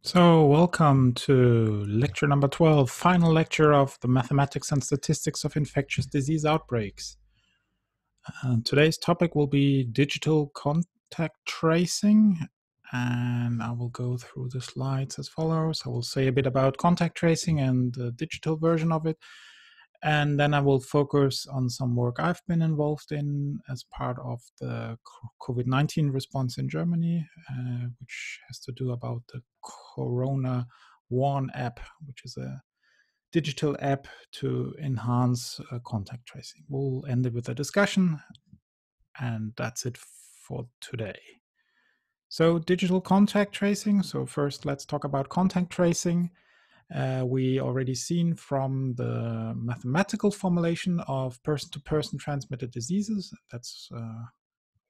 So, welcome to lecture number 12, final lecture of the Mathematics and Statistics of Infectious Disease Outbreaks. Today's topic will be digital contact tracing, and I will go through the slides as follows. I will say a bit about contact tracing and the digital version of it, and then I will focus on some work I've been involved in as part of the COVID-19 response in Germany, which has to do about the Corona Warn app, which is a digital app to enhance contact tracing. We'll end it with a discussion, and that's it for today. So digital contact tracing. So first, let's talk about contact tracing. We already seen from the mathematical formulation of person-to-person transmitted diseases. That's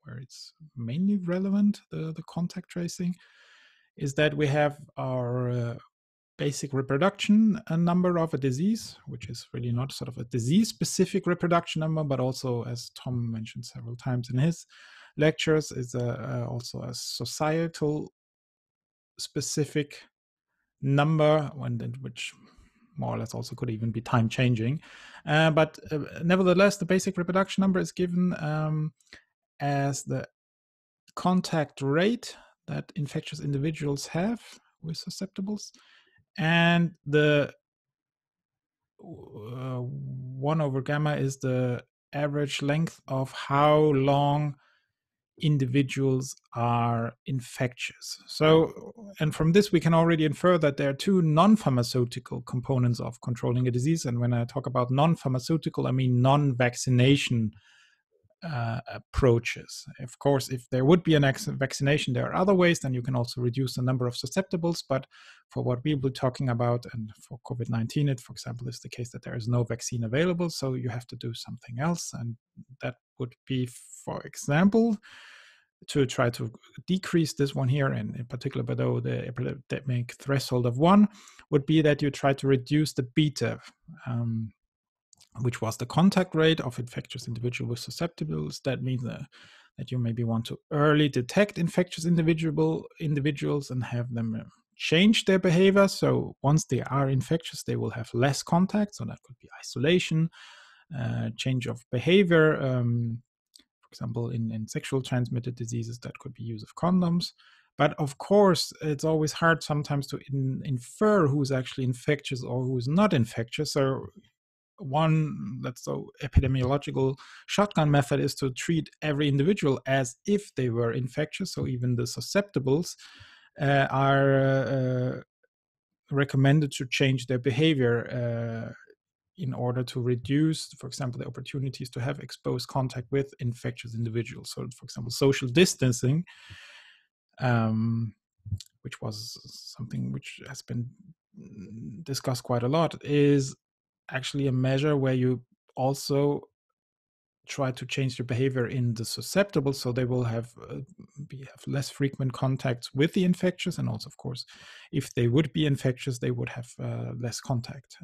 where it's mainly relevant, the contact tracing, is that we have our basic reproduction number of a disease, which is really not sort of a disease-specific reproduction number, but also, as Tom mentioned several times in his lectures, is also a societal specific number, which more or less also could even be time changing. But nevertheless, the basic reproduction number is given as the contact rate that infectious individuals have with susceptibles, and the 1 over gamma is the average length of how long individuals are infectious. So, and from this we can already infer that there are two non-pharmaceutical components of controlling a disease. And when I talk about non-pharmaceutical, I mean non-vaccination approaches. Of course, if there would be an vaccination, there are other ways, then you can also reduce the number of susceptibles. But for what we'll be talking about, and for COVID-19, it, for example, is the case that there is no vaccine available, so you have to do something else. And that would be, for example, to try to decrease this one here, and in particular below the epidemic threshold of 1, would be that you try to reduce the beta, which was the contact rate of infectious individuals with susceptibles. That means that you maybe want to early detect infectious individuals and have them change their behavior. So once they are infectious, they will have less contact. So that could be isolation, change of behavior. For example, in sexual transmitted diseases, that could be use of condoms. But of course, it's always hard sometimes to infer who's actually infectious or who's not infectious. So one, that's the epidemiological shotgun method, is to treat every individual as if they were infectious. So even the susceptibles are recommended to change their behavior in order to reduce, for example, the opportunities to have exposed contact with infectious individuals. So, for example, social distancing, which was something which has been discussed quite a lot, is actually a measure where you also try to change their behavior in the susceptible, so they will have less frequent contacts with the infectious, and also, of course, if they would be infectious, they would have less contact.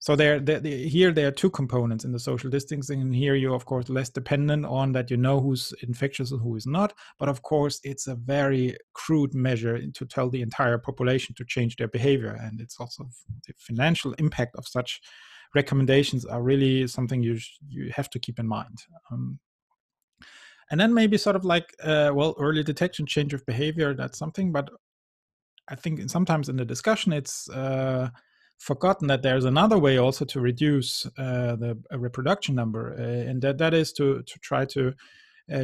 So here there are two components in the social distancing, and here you're of course less dependent on that you know who's infectious and who is not. But of course, it's a very crude measure to tell the entire population to change their behavior, and it's also the financial impact of such recommendations are really something you have to keep in mind. And then maybe sort of like early detection, change of behavior, that's something, but I think sometimes in the discussion it's forgotten that there's another way also to reduce the reproduction number, and that is to try to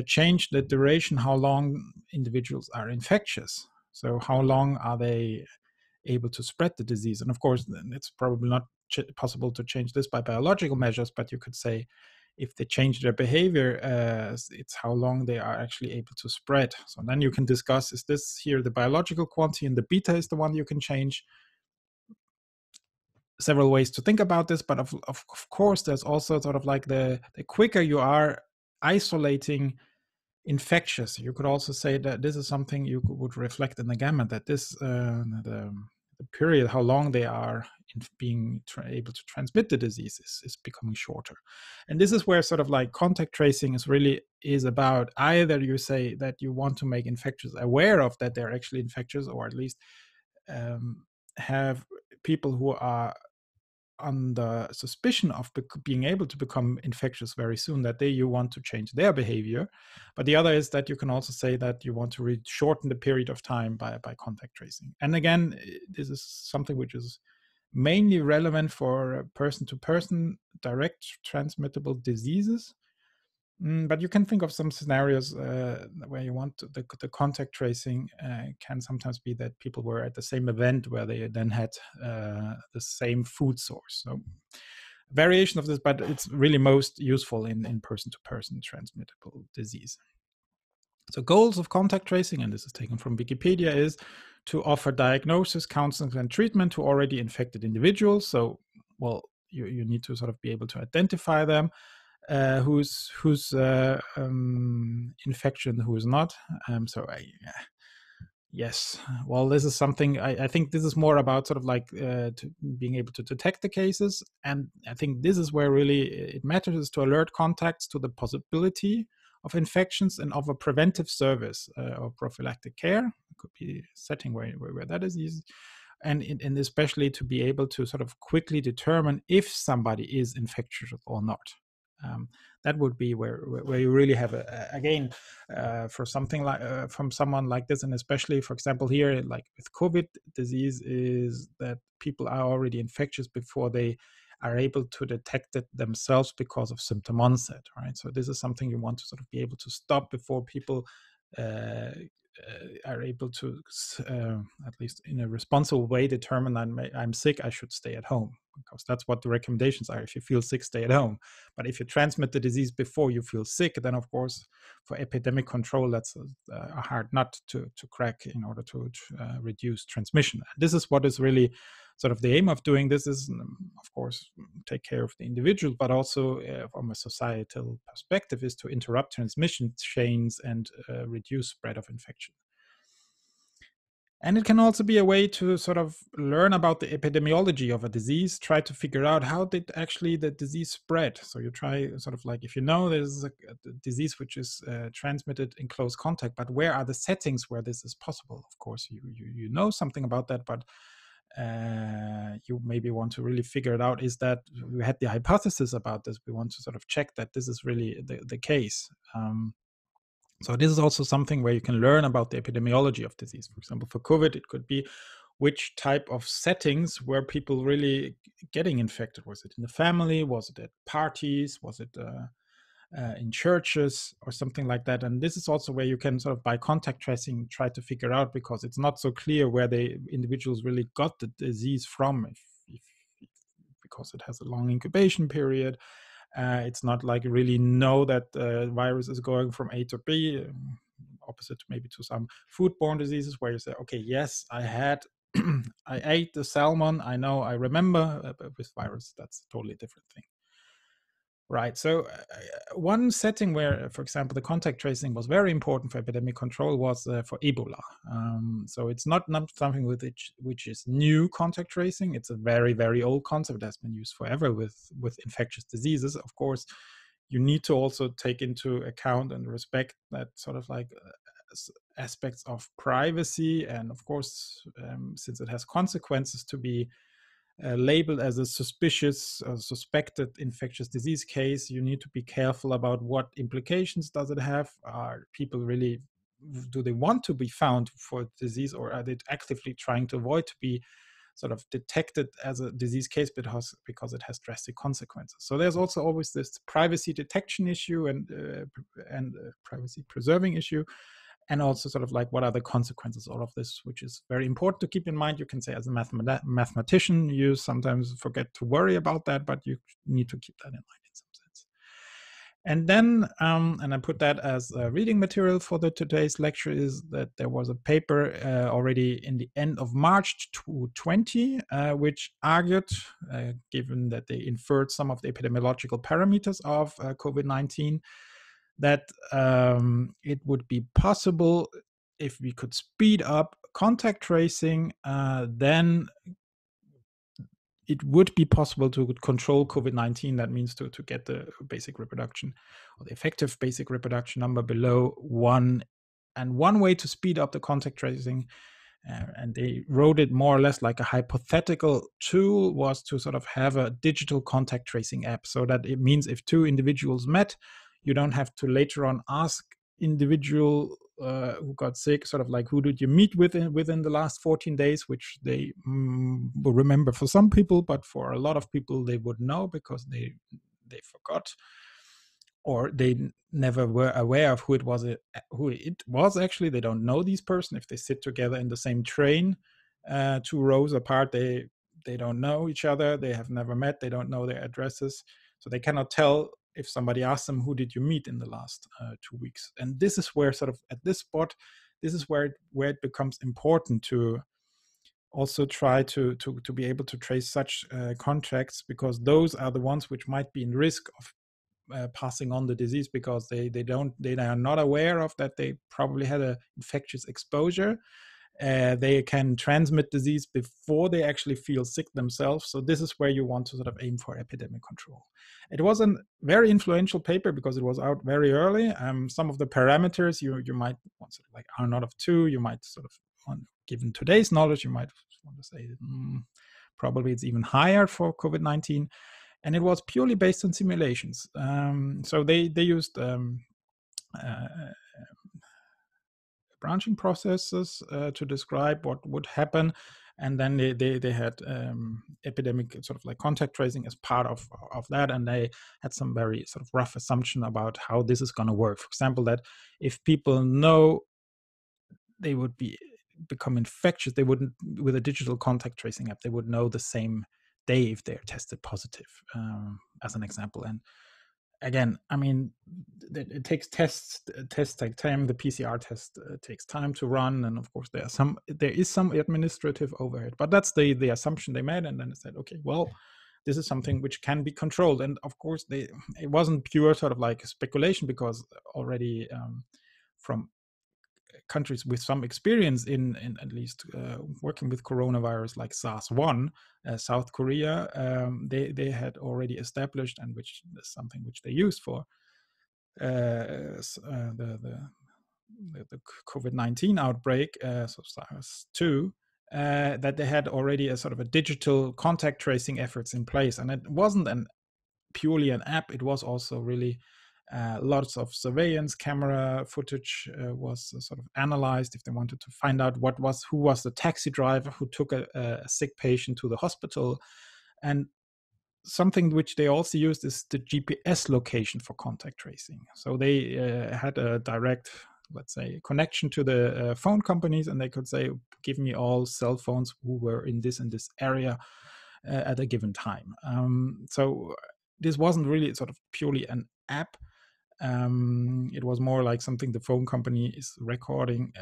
change the duration, how long individuals are infectious. So how long are they able to spread the disease? And of course, it's probably not possible to change this by biological measures, but you could say if they change their behavior, it's how long they are actually able to spread. So then you can discuss, is this here the biological quantity and the beta is the one you can change? Several ways to think about this, but of course, there's also sort of like the quicker you are isolating infectious, you could also say that this is something you would reflect in the gamma, that this the period, how long they are being able to transmit the disease is becoming shorter. And this is where sort of like contact tracing is about either you say that you want to make infectious aware of that they're actually infectious, or at least have people who are under suspicion of being able to become infectious very soon, that you want to change their behavior. But the other is that you can also say that you want to shorten the period of time by contact tracing. And again, this is something which is mainly relevant for person-to-person direct transmittable diseases. But you can think of some scenarios where you want the contact tracing can sometimes be that people were at the same event where they then had the same food source. So variation of this, but it's really most useful in person-to-person transmittable disease. So goals of contact tracing, and this is taken from Wikipedia, is to offer diagnosis, counseling, and treatment to already infected individuals. So, well, you need to sort of be able to identify them, who's infection, who is not. Yes, well, this is something I think this is more about sort of like being able to detect the cases, and I think this is where really it matters, is to alert contacts to the possibility of infections and of a preventive service or prophylactic care. It could be a setting where that is easy, and especially to be able to sort of quickly determine if somebody is infectious or not. That would be where you really have again for something like from someone like this, and especially, for example, here like with COVID disease, is that people are already infectious before they are able to detect it themselves because of symptom onset, right? So this is something you want to sort of be able to stop before people are able to, at least in a responsible way, determine I'm sick, I should stay at home, because that's what the recommendations are. If you feel sick, stay at home. But if you transmit the disease before you feel sick, then of course, for epidemic control, that's a hard nut to crack in order to reduce transmission. This is what is really sort of the aim of doing this, is, of course, take care of the individual, but also from a societal perspective, is to interrupt transmission chains and reduce spread of infection. And it can also be a way to sort of learn about the epidemiology of a disease, try to figure out how did actually the disease spread. So you try sort of like, if you know there's a disease which is transmitted in close contact, but where are the settings where this is possible? Of course, you know something about that, but you maybe want to really figure it out. Is that we had the hypothesis about this? We want to sort of check that this is really the case. So this is also something where you can learn about the epidemiology of disease. For example, for COVID, it could be which type of settings were people really getting infected. Was it in the family? Was it at parties? Was it in churches or something like that? And this is also where you can sort of, by contact tracing, try to figure out, because it's not so clear where the individuals really got the disease from, because it has a long incubation period. It's not like you really know that the virus is going from A to B, opposite maybe to some foodborne diseases where you say, okay, yes, I had, I ate the salmon, I know, I remember. But with virus, that's a totally different thing. Right. So one setting where, for example, the contact tracing was very important for epidemic control was for Ebola. So it's not something which is new contact tracing. It's a very, very old concept that's been used forever with infectious diseases. Of course, you need to also take into account and respect that sort of like aspects of privacy. And of course, since it has consequences to be labeled as a suspicious or suspected infectious disease case, you need to be careful about what implications does it have. Are people really, do they want to be found for disease, or are they actively trying to avoid to be sort of detected as a disease case because it has drastic consequences? So there's also always this privacy detection issue and privacy preserving issue, and also sort of like what are the consequences of all of this, which is very important to keep in mind. You can say, as a mathematician, you sometimes forget to worry about that, but you need to keep that in mind in some sense. And then, and I put that as reading material for today's lecture, is that there was a paper already in the end of March 2020, which argued, given that they inferred some of the epidemiological parameters of COVID-19, that it would be possible, if we could speed up contact tracing, then it would be possible to control COVID-19. That means to get the basic reproduction, or the effective basic reproduction number, below 1. And one way to speed up the contact tracing And they wrote it more or less like a hypothetical tool was to sort of have a digital contact tracing app, so that it means if two individuals met, you don't have to later on ask individual who got sick, sort of like, who did you meet within the last 14 days, which they will remember for some people, but for a lot of people they would know because they forgot, or they never were aware of who it was. Actually, they don't know these person. If they sit together in the same train, 2 rows apart, they don't know each other. They have never met. They don't know their addresses, so they cannot tell if somebody asks them, who did you meet in the last 2 weeks. And this is where, sort of at this spot, this is where it becomes important to also try to be able to trace such contacts, because those are the ones which might be in risk of passing on the disease, because they are not aware of that they probably had a infectious exposure. They can transmit disease before they actually feel sick themselves. So this is where you want to sort of aim for epidemic control. It was a very influential paper because it was out very early. Some of the parameters you might want, sort of like R naught of 2, you might sort of want, given today's knowledge, you might want to say probably it's even higher for COVID-19. And it was purely based on simulations. So they used branching processes to describe what would happen, and then they had epidemic sort of like contact tracing as part of that, and they had some very sort of rough assumption about how this is going to work. For example, that if people know they would become infectious, they wouldn't, with a digital contact tracing app, they would know the same day if they're tested positive, as an example. And again, I mean, it takes tests take time. The PCR test takes time to run, and of course there is some administrative overhead, but that's the assumption they made. And then it said, okay, well, this is something which can be controlled. And of course it wasn't pure sort of like speculation, because already from countries with some experience in at least working with coronavirus, like SARS-1, South Korea, they had already established, and which is something which they used for the COVID-19 outbreak, so SARS-2, that they had already a sort of a digital contact tracing efforts in place. And it wasn't purely an app, it was also really lots of surveillance camera footage was sort of analyzed if they wanted to find out who was the taxi driver who took a sick patient to the hospital. And something which they also used is the GPS location for contact tracing. So they had a direct, let's say, connection to the phone companies, and they could say, give me all cell phones who were in this and this area at a given time. So this wasn't really sort of purely an app. It was more like something the phone company is recording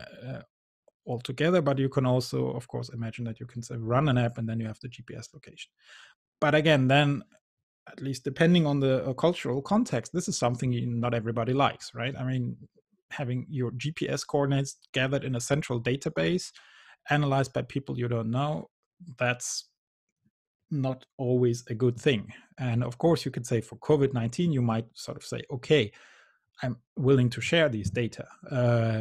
altogether, but you can also, of course, imagine that you can say run an app and then you have the GPS location. But again, then, at least depending on the cultural context, this is something not everybody likes, right? I mean, having your GPS coordinates gathered in a central database, analyzed by people you don't know, that's not always a good thing. And of course, you could say for COVID-19, you might sort of say, okay, I'm willing to share these data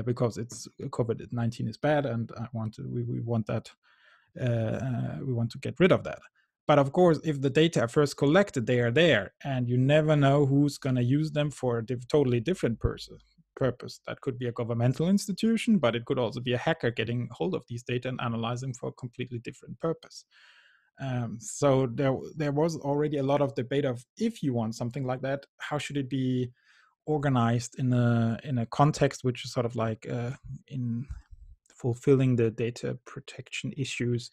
because it's COVID-19 is bad, and we want that we want to get rid of that. But of course, if the data are first collected, they are there, and you never know who's going to use them for a totally different purpose. That could be a governmental institution, but it could also be a hacker getting hold of these data and analyzing for a completely different purpose. So there was already a lot of debate of, if you want something like that, how should it be organized in a context which is sort of like in fulfilling the data protection issues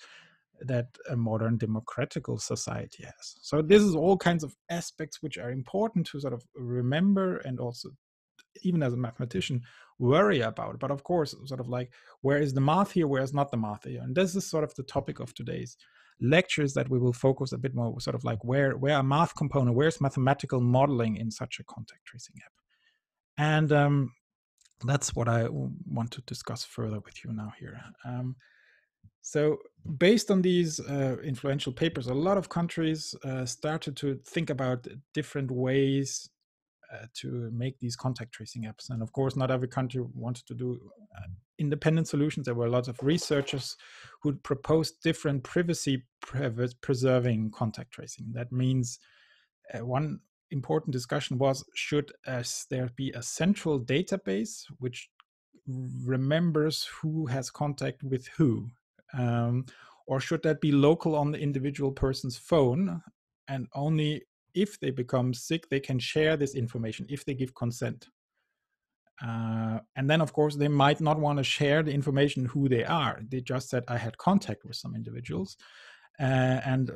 that a modern democratical society has. So this is all kinds of aspects which are important to sort of remember, and also, even as a mathematician, worry about. But of course, sort of like, where is the math here, where is not the math here? And this is sort of the topic of today's lectures, that we will focus a bit more, sort of like, where a math component, where's mathematical modeling in such a contact tracing app? And that's what I want to discuss further with you now here. So based on these influential papers, a lot of countries started to think about different ways to make these contact tracing apps. And of course, not every country wanted to do independent solutions. There were lots of researchers who proposed different privacy preserving contact tracing. That means one important discussion was, should there be a central database which remembers who has contact with who? Or should that be local on the individual person's phone, and only if they become sick, they can share this information if they give consent? And then, of course, they might not want to share the information who they are. They just said, I had contact with some individuals, and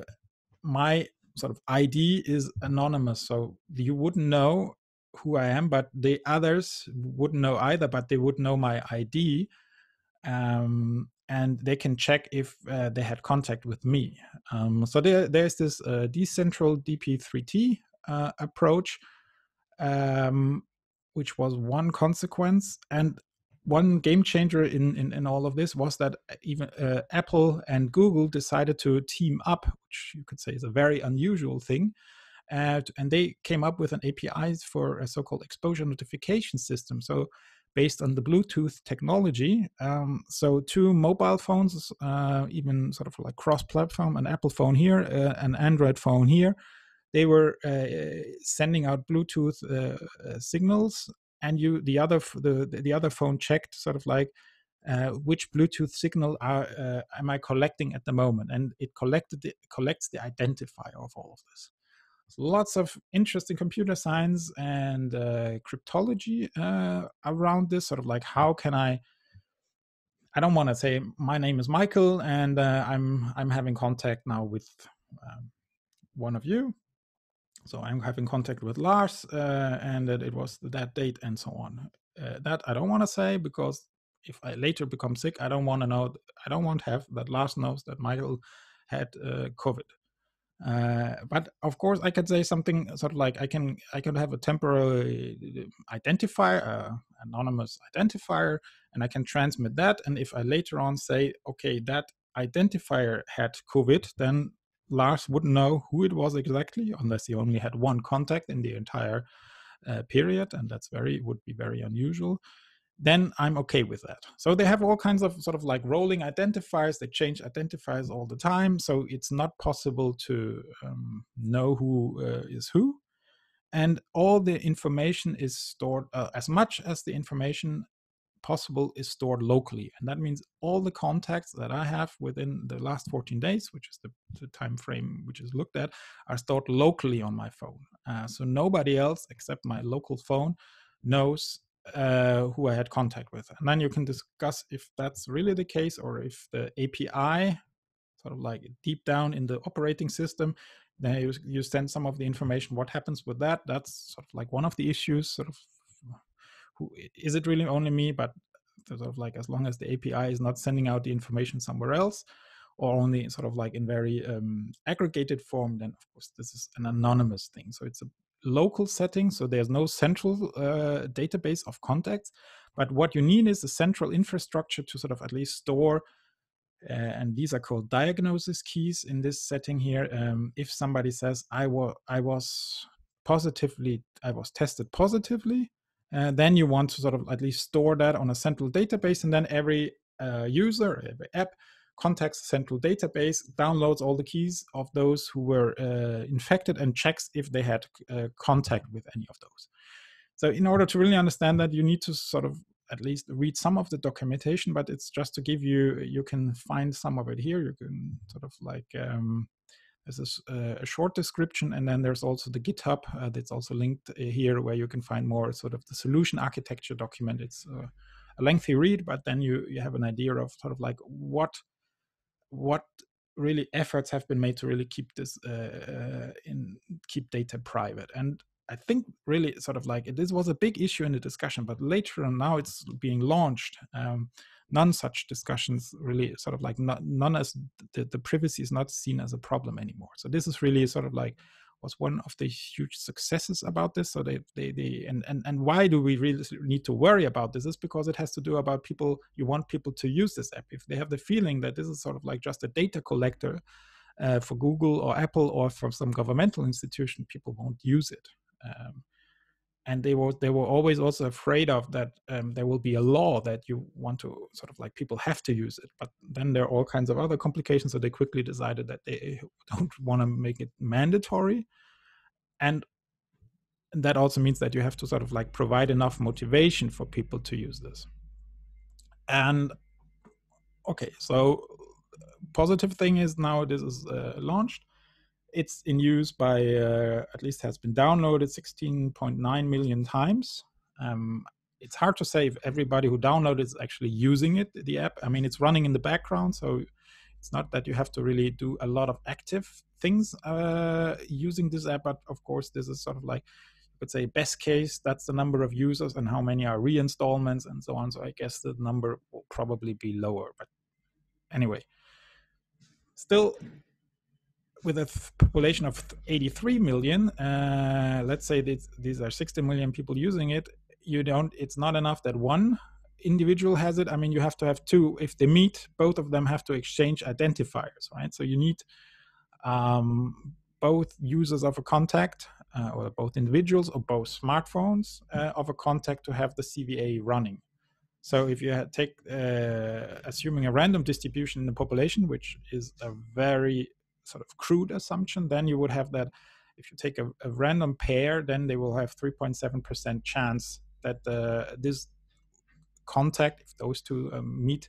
my sort of ID is anonymous. So you wouldn't know who I am, but the others wouldn't know either, but they would know my ID. And they can check if they had contact with me. So there's this decentral DP3T approach, which was one consequence. And one game changer in all of this was that even Apple and Google decided to team up, which you could say is a very unusual thing. And they came up with an API for a so-called exposure notification system. So based on the Bluetooth technology, so two mobile phones, even sort of like cross-platform, an Apple phone here, an Android phone here, they were sending out Bluetooth signals, and the other phone checked sort of like which Bluetooth signal am I collecting at the moment, and it collects the identifier of all of this. So lots of interesting computer science and cryptology around this, sort of like how can I don't want to say my name is Michael and I'm having contact now with one of you. So I'm having contact with Lars, and that it was that date and so on. That I don't want to say, because if I later become sick, I don't want to know. I don't want to have that Lars knows that Michael had COVID. But of course, I could say something sort of like I can have a temporary identifier, anonymous identifier, and I can transmit that. And if I later on say, okay, that identifier had COVID, then Lars wouldn't know who it was exactly, unless he only had one contact in the entire period, and would be very unusual. Then I'm okay with that. So they have all kinds of sort of like rolling identifiers. They change identifiers all the time. So it's not possible to know who is who. And all the information is stored, as much as the information possible is stored locally. And that means all the contacts that I have within the last 14 days, which is the time frame which is looked at, are stored locally on my phone. So nobody else except my local phone knows who I had contact with. And then you can discuss if that's really the case, or if the API, sort of like deep down in the operating system, then you send some of the information. What happens with that? That's sort of like one of the issues. Sort of, who is it really only me? But sort of like, as long as the API is not sending out the information somewhere else, or only sort of like in very aggregated form, then of course this is an anonymous thing. So it's a local setting, so there's no central database of contacts, but what you need is a central infrastructure to sort of at least store, and these are called diagnosis keys in this setting here. If somebody says I was tested positively, then you want to sort of at least store that on a central database, and then every user, every app contacts a central database, downloads all the keys of those who were infected, and checks if they had contact with any of those. So in order to really understand that, you need to sort of at least read some of the documentation, but it's just to give you can find some of it here. You can sort of like, there's a short description, and then there's also the GitHub that's also linked here, where you can find more sort of the solution architecture document. It's a lengthy read, but then you have an idea of sort of like what really efforts have been made to really keep this keep data private. And I think really sort of like this was a big issue in the discussion, but later on now it's being launched. None such discussions really sort of like none as the privacy is not seen as a problem anymore. So this is really sort of like was one of the huge successes about this. So and why do we really need to worry about this? Is because it has to do about people. You want people to use this app. If they have the feeling that this is sort of like just a data collector for Google or Apple or from some governmental institution, people won't use it. and they were always also afraid of that there will be a law that you want to sort of like people have to use it, but then there are all kinds of other complications, so they quickly decided that they don't want to make it mandatory. And that also means that you have to sort of like provide enough motivation for people to use this. And okay, so positive thing is now this is launched. It's in use by, at least has been downloaded 16.9 million times. It's hard to say if everybody who downloaded is actually using it, the app. I mean, it's running in the background, so it's not that you have to really do a lot of active things using this app. But of course, this is sort of like, you could say, best case, that's the number of users and how many are reinstallments and so on. So I guess the number will probably be lower. But anyway, still, with a population of 83 million, let's say these are 60 million people using it, it's not enough that one individual has it. I mean, you have to have two. If they meet, both of them have to exchange identifiers, right? So you need both users of a contact, or both individuals or both smartphones of a contact to have the CVA running. So if you take, assuming a random distribution in the population, which is a very sort of crude assumption, then you would have that if you take a random pair, then they will have 3.7% chance that this contact, if those two meet,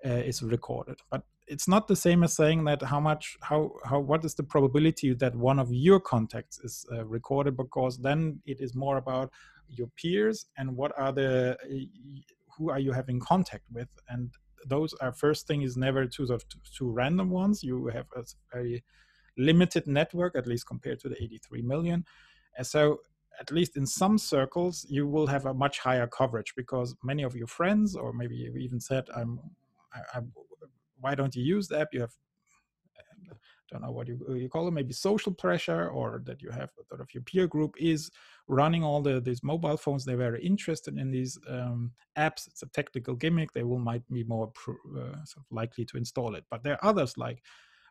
is recorded. But it's not the same as saying that what is the probability that one of your contacts is recorded, because then it is more about your peers and who are you having contact with. And those are, first thing is never two random ones. You have a very limited network, at least compared to the 83 million. And so at least in some circles, you will have a much higher coverage, because many of your friends, or maybe you even said, why don't you use the app? You have, I don't know what you call it, maybe social pressure, or that you have sort of your peer group is running all these mobile phones. They're very interested in these apps. It's a technical gimmick. They might be more sort of likely to install it. But there are others, like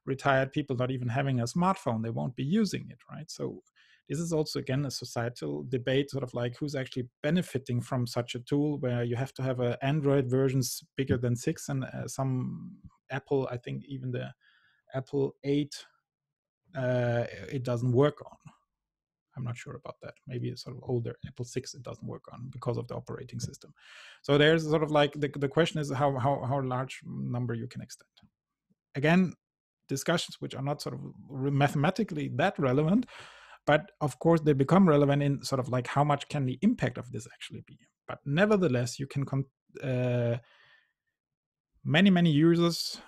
retired people not even having a smartphone. They won't be using it, right? So this is also, again, a societal debate, sort of like who's actually benefiting from such a tool where you have to have Android versions bigger than 6, and some Apple, I think even the Apple 8, it doesn't work on. I'm not sure about that. Maybe it's sort of older Apple 6 it doesn't work on because of the operating system. So there's sort of like the question is how large number you can extend. Again, discussions which are not sort of mathematically that relevant, but of course they become relevant in sort of like how much can the impact of this actually be. But nevertheless, you can many users.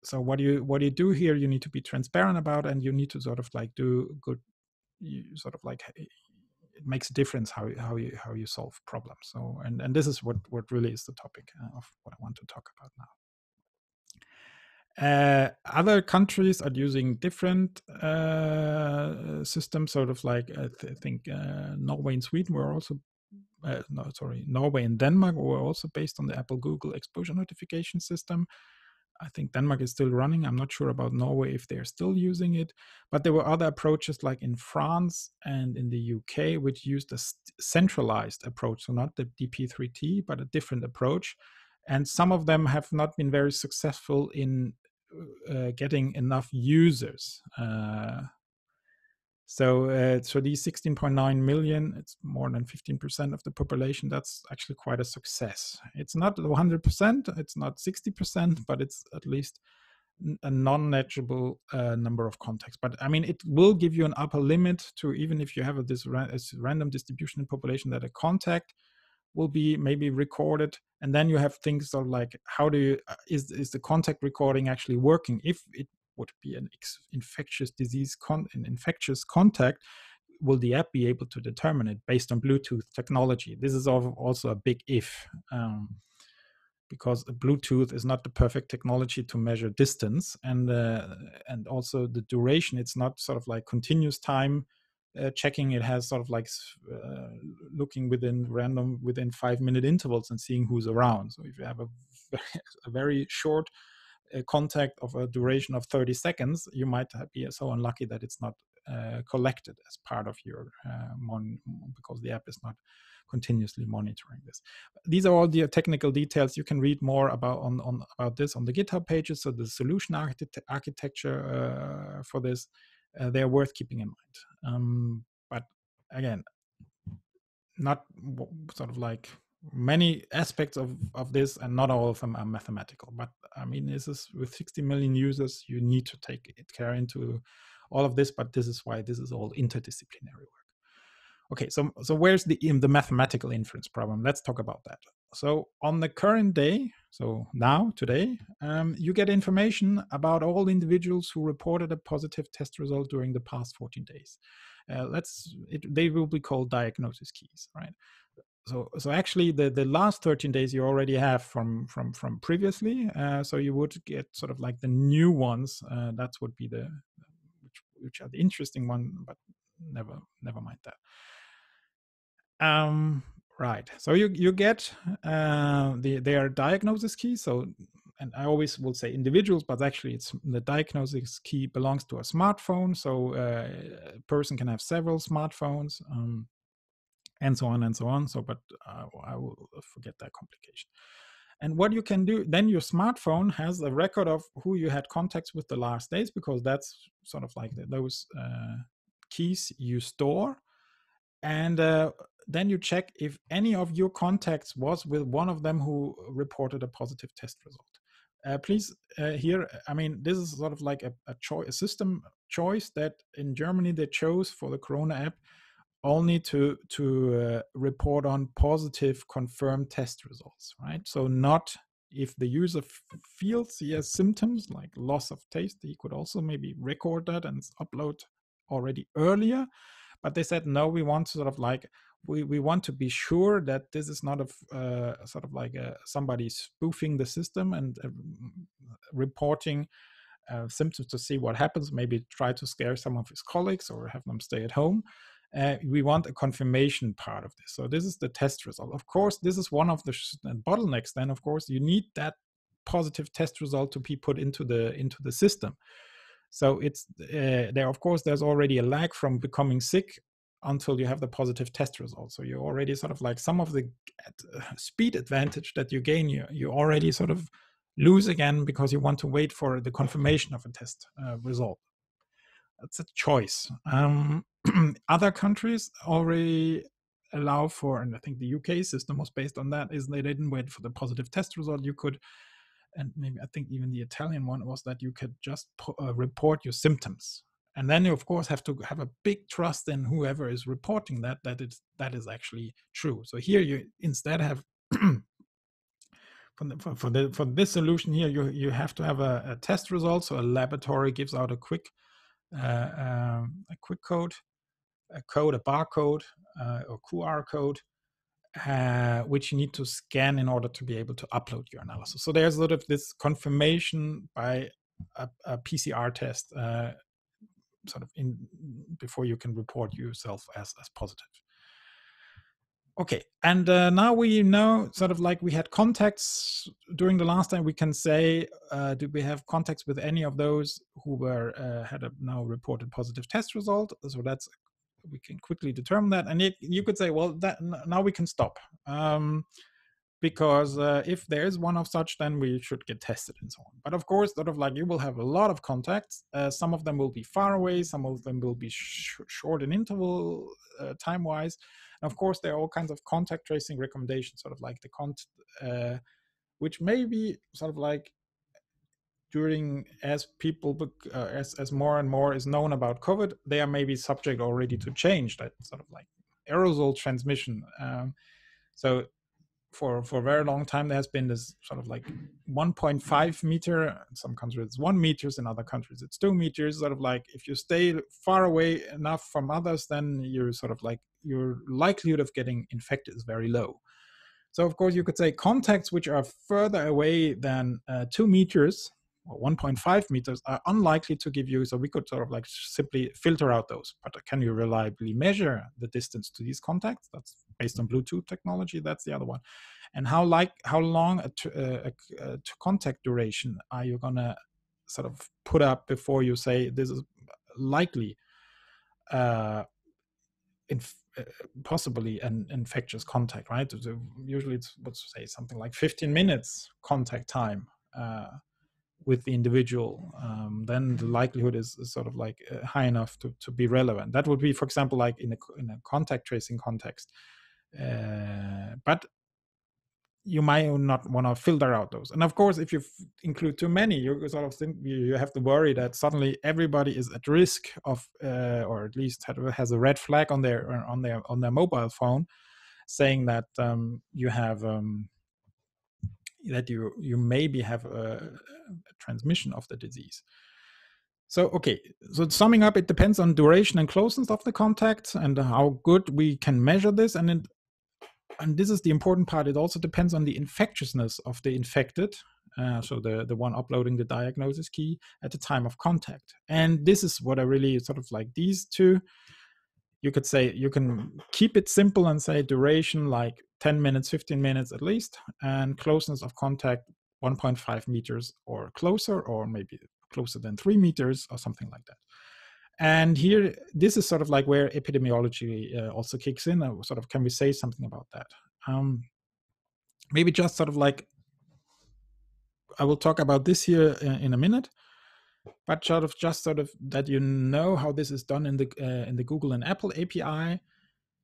So what you do here, you need to be transparent about, and you need to sort of like do good. You sort of like, it makes a difference how you solve problems. So and this is what really is the topic of what I want to talk about now. Other countries are using different systems, sort of like I think Norway and Sweden were also, Norway and Denmark were also based on the Apple Google exposure notification system. I think Denmark is still running. I'm not sure about Norway if they're still using it, but there were other approaches like in France and in the UK, which used a centralized approach. So not the DP3T, but a different approach. And some of them have not been very successful in getting enough users. So these 16.9 million, it's more than 15% of the population. That's actually quite a success. It's not 100%, it's not 60%, but it's at least a non-negligible number of contacts. But I mean, it will give you an upper limit to, even if you have this random distribution in population, that a contact will be maybe recorded, and then you have things of like, how do you is the contact recording actually working? If it would be an infectious disease an infectious contact, will the app be able to determine it based on Bluetooth technology? This is also a big if, because Bluetooth is not the perfect technology to measure distance, and also the duration. It's not sort of like continuous time checking. It has sort of like looking within 5-minute intervals and seeing who's around. So if you have a very short contact of a duration of 30 seconds, you might be so unlucky that it's not collected as part of your because the app is not continuously monitoring this. These are all the technical details. You can read more about about this on the GitHub pages. So the solution architecture for this, they are worth keeping in mind. But again, not sort of like many aspects of this, and not all of them are mathematical. But I mean, this is with 60 million users, you need to take care into all of this. But this is why this is all interdisciplinary work. Okay, so where's the mathematical inference problem? Let's talk about that. So on the current day, so now, today, you get information about all individuals who reported a positive test result during the past 14 days. They will be called diagnosis keys, right? So actually the last 13 days you already have from previously. So you would get sort of like the new ones. That would be the which are the interesting one, but never mind that. Right. So you get their diagnosis key. So, and I always will say individuals, but actually it's the diagnosis key belongs to a smartphone. So a person can have several smartphones, and so on and so on. So, but I will forget that complication. And what you can do, then your smartphone has a record of who you had contacts with the last days, because that's sort of like those keys you store. And then you check if any of your contacts was with one of them who reported a positive test result. Please, here, I mean, this is sort of like a system choice that in Germany they chose for the Corona app only to report on positive confirmed test results, right? So not if the user feels he has symptoms like loss of taste, he could also maybe record that and upload already earlier. But they said, no, we want to sort of like, we want to be sure that this is not sort of like somebody spoofing the system and reporting symptoms to see what happens, maybe try to scare some of his colleagues or have them stay at home. We want a confirmation part of this. So this is the test result. Of course, this is one of the bottlenecks. Then, of course, you need that positive test result to be put into the system. So it's there. Of course, there's already a lag from becoming sick until you have the positive test result. So you already sort of like some of the speed advantage that you gain, you already sort of lose again because you want to wait for the confirmation of a test result. That's a choice. Other countries already allow for, and I think the UK system was based on that, is they didn't wait for the positive test result. You could, and maybe I think even the Italian one was that you could just report your symptoms. And then you, of course, have to have a big trust in whoever is reporting that is actually true. So here you instead have for this solution here, you have to have a test result. So a laboratory gives out a quick code, a barcode, or QR code, which you need to scan in order to be able to upload your analysis. So there's sort of this confirmation by a PCR test, sort of before you can report yourself as positive. Okay, and now we know sort of like we had contacts during the last time. We can say, did we have contacts with any of those who were had a now reported positive test result? So that's, we can quickly determine that, and you could say, well, that now we can stop, because if there is one of such, then we should get tested and so on. But of course, sort of like you will have a lot of contacts. Some of them will be far away, some of them will be short in interval time-wise. And of course, there are all kinds of contact tracing recommendations, sort of like the which may be sort of like during, as people as more and more is known about COVID, they are maybe subject already to change, that sort of like aerosol transmission. So for a very long time, there has been this sort of like 1.5 meter. In some countries it's 1 meters, in other countries it's 2 meters. Sort of like if you stay far away enough from others, then you're sort of like your likelihood of getting infected is very low. So of course you could say contacts which are further away than 2 meters or 1.5 meters are unlikely to give you. So we could sort of like simply filter out those. But can you reliably measure the distance to these contacts? That's based on Bluetooth technology. That's the other one. And how long a contact duration are you gonna sort of put up before you say this is likely possibly an infectious contact, right? So usually it's, let's say, something like 15 minutes contact time with the individual, then the likelihood is sort of like high enough to be relevant. That would be, for example, like in a contact tracing context. But you might not want to filter out those. And of course, if you include too many, you sort of think you have to worry that suddenly everybody is at risk of, or at least has a red flag on their mobile phone, saying that you have that you maybe have a transmission of the disease. So, okay, so summing up, it depends on duration and closeness of the contact and how good we can measure this. And this is the important part. It also depends on the infectiousness of the infected, so the one uploading the diagnosis key at the time of contact. And this is what I really sort of like these two. You could say you can keep it simple and say duration like 10 minutes, 15 minutes at least, and closeness of contact 1.5 meters or closer, or maybe closer than 3 meters or something like that. And here, this is sort of like where epidemiology also kicks in. Sort of, can we say something about that? Maybe just sort of like, I will talk about this here in a minute, but just sort of that you know how this is done in the Google and Apple API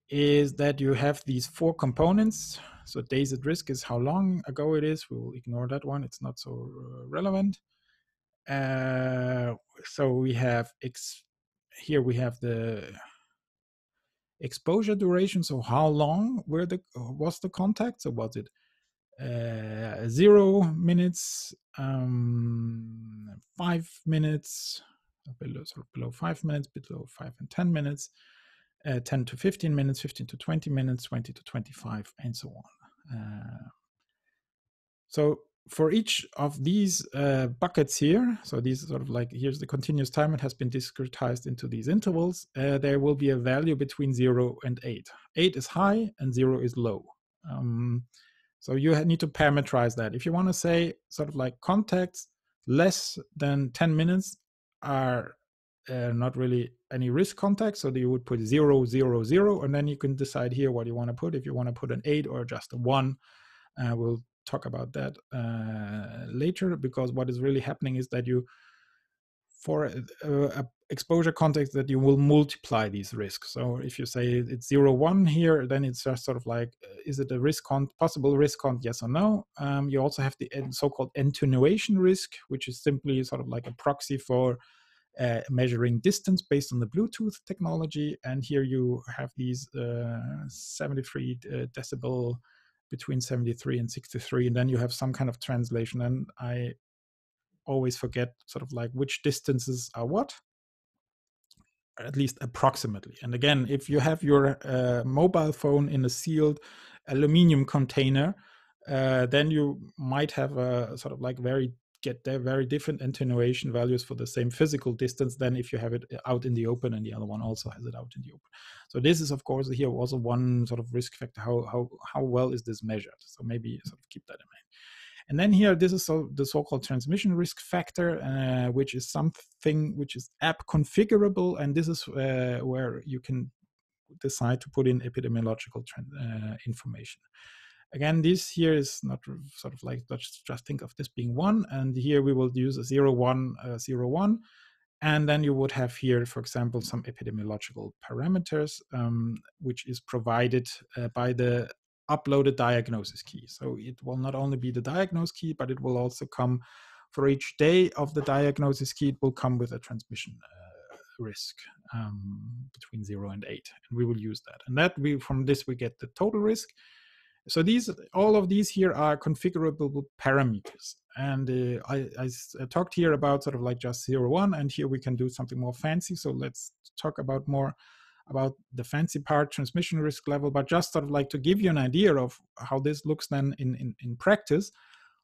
is that you have these 4 components. So days at risk is how long ago it is. We will ignore that one. It's not so relevant. So we have here we have the exposure duration. So how long was the contact? So was it 0 minutes, 5 minutes, below 5 minutes, below 5 and 10 minutes, 10 to 15 minutes, 15 to 20 minutes, 20 to 25, and so on. So for each of these buckets here, so these sort of like, here's the continuous time, it has been discretized into these intervals. There will be a value between 0 and 8. 8 is high and 0 is low. So you need to parameterize that. If you want to say sort of like contacts less than 10 minutes are not really any risk contacts, so you would put 0, 0, 0, and then you can decide here what you want to put. If you want to put an 8 or just a 1, we'll talk about that later, because what is really happening is that you, for a exposure context, that you will multiply these risks. So if you say it's 0, 1 here, then it's just sort of like, is it a possible risk count, yes or no? You also have the so-called attenuation risk, which is simply sort of like a proxy for measuring distance based on the Bluetooth technology. And here you have these 73 decibel, between 73 and 63, and then you have some kind of translation. And I always forget sort of like which distances are what, at least approximately. And again, if you have your mobile phone in a sealed aluminum container, then you might have a sort of like very different attenuation values for the same physical distance than if you have it out in the open and the other one also has it out in the open. So this is, of course, here also one sort of risk factor. How well is this measured? So maybe sort of keep that in mind. And then here, this is the so-called transmission risk factor, which is something which is app configurable. And this is where you can decide to put in epidemiological information. Again, this here is not sort of like, let's just think of this being 1. And here we will use a 0, 1, 0, 1. And then you would have here, for example, some epidemiological parameters, which is provided by the uploaded diagnosis key. So it will not only be the diagnosis key, but it will also come for each day of the diagnosis key. It will come with a transmission risk between 0 and 8, and we will use that. And from this we get the total risk. So all of these here are configurable parameters. And I talked here about sort of like just 0, 1, and here we can do something more fancy. So let's talk more about the fancy part, transmission risk level, but just sort of like to give you an idea of how this looks then in practice.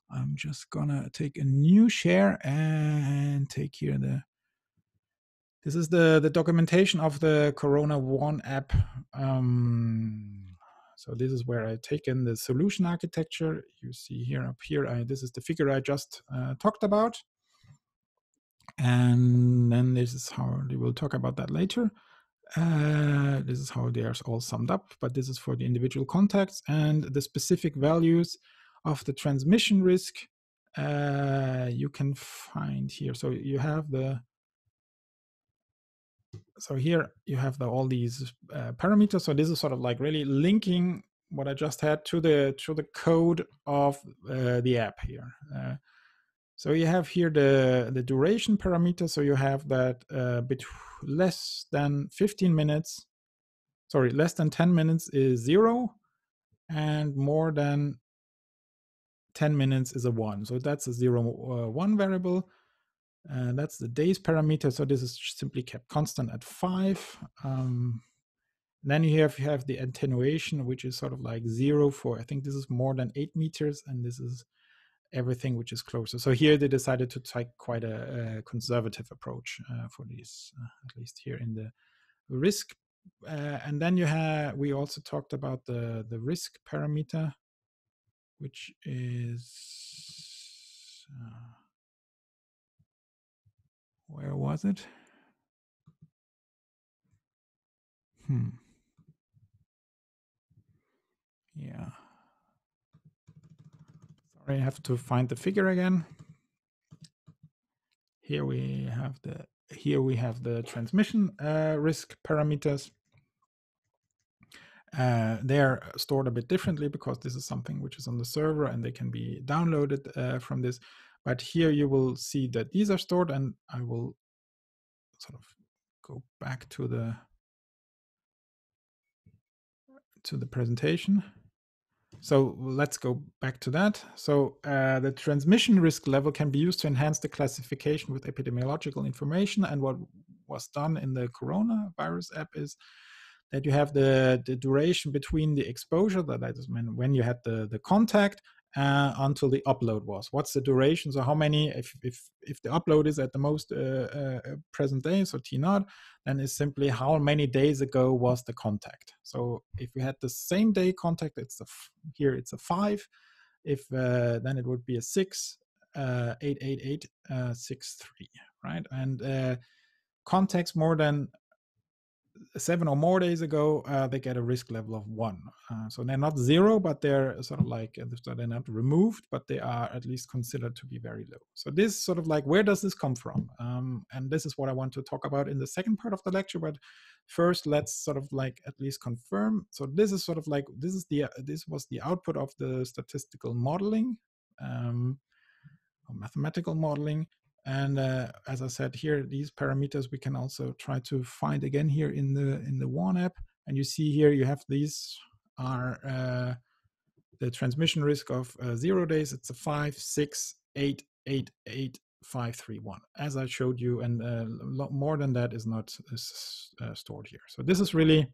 I'm just gonna take a new share and take here this is the documentation of the Corona One app. So this is where I take in the solution architecture. You see here up here, this is the figure I just talked about. And then this is how we will talk about that later. This is how they are all summed up, but this is for the individual contacts and the specific values of the transmission risk. You can find here. So you have here you have all these parameters. So this is sort of like really linking what I just had to the code of the app here. So you have here the duration parameter. So you have that less than 15 minutes. Sorry, less than 10 minutes is 0, and more than 10 minutes is a 1. So that's a 0, 1 variable. That's the days parameter. So this is simply kept constant at 5. Then you have the attenuation, which is sort of like 0 for, I think this is more than 8 meters, and this is everything which is closer. So here they decided to take quite a conservative approach for these, at least here in the risk. And then we also talked about the risk parameter, which is, where was it? Yeah. Sorry, I have to find the figure again. Here we have the transmission risk parameters. They're stored a bit differently because this is something which is on the server and they can be downloaded from this. But here you will see that these are stored, and I will sort of go back to the presentation. So let's go back to that. So the transmission risk level can be used to enhance the classification with epidemiological information. And what was done in the coronavirus app is that you have the duration between the exposure, that is when you had the contact, until the upload was. What's the duration? So how many, if the upload is at the most present day, so T naught, then it's simply how many days ago was the contact. So if we had the same day contact, here it's a 5. If then it would be a 6, 88863, right? And contacts more than 7 or more days ago, they get a risk level of 1. So they're not 0, but they're sort of like, they're not removed, but they are at least considered to be very low. So this sort of like, where does this come from? And this is what I want to talk about in the second part of the lecture. But first, let's sort of like at least confirm. So this is sort of like, this was the output of the statistical modeling, or mathematical modeling. And as I said here, these parameters we can also try to find again here in the one app. And you see here you have these are the transmission risk of 0 days. It's a 5, 6, 8, 8, 8, 5, 3, 1, as I showed you, and a lot more than that is not stored here. So this is really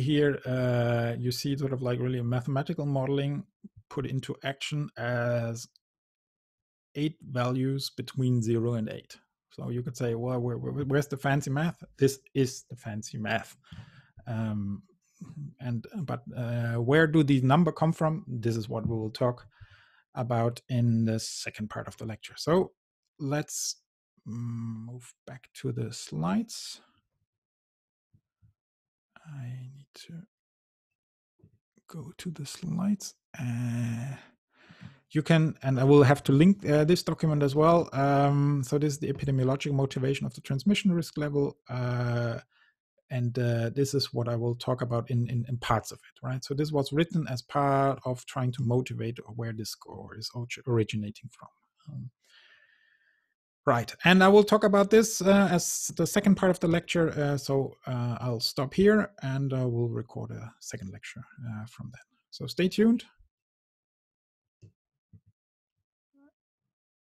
here. You see sort of like really a mathematical modeling put into action as 8 values between 0 and 8. So you could say, well, where's the fancy math? This is the fancy math. But where do these numbers come from? This is what we will talk about in the second part of the lecture. So let's move back to the slides. I need to go to the slides. You can, and I will have to link this document as well. So this is the epidemiological motivation of the transmission risk level. And this is what I will talk about in parts of it, right? So this was written as part of trying to motivate where this score is originating from. Right, and I will talk about this as the second part of the lecture. So I'll stop here and we'll record a second lecture from that. So stay tuned.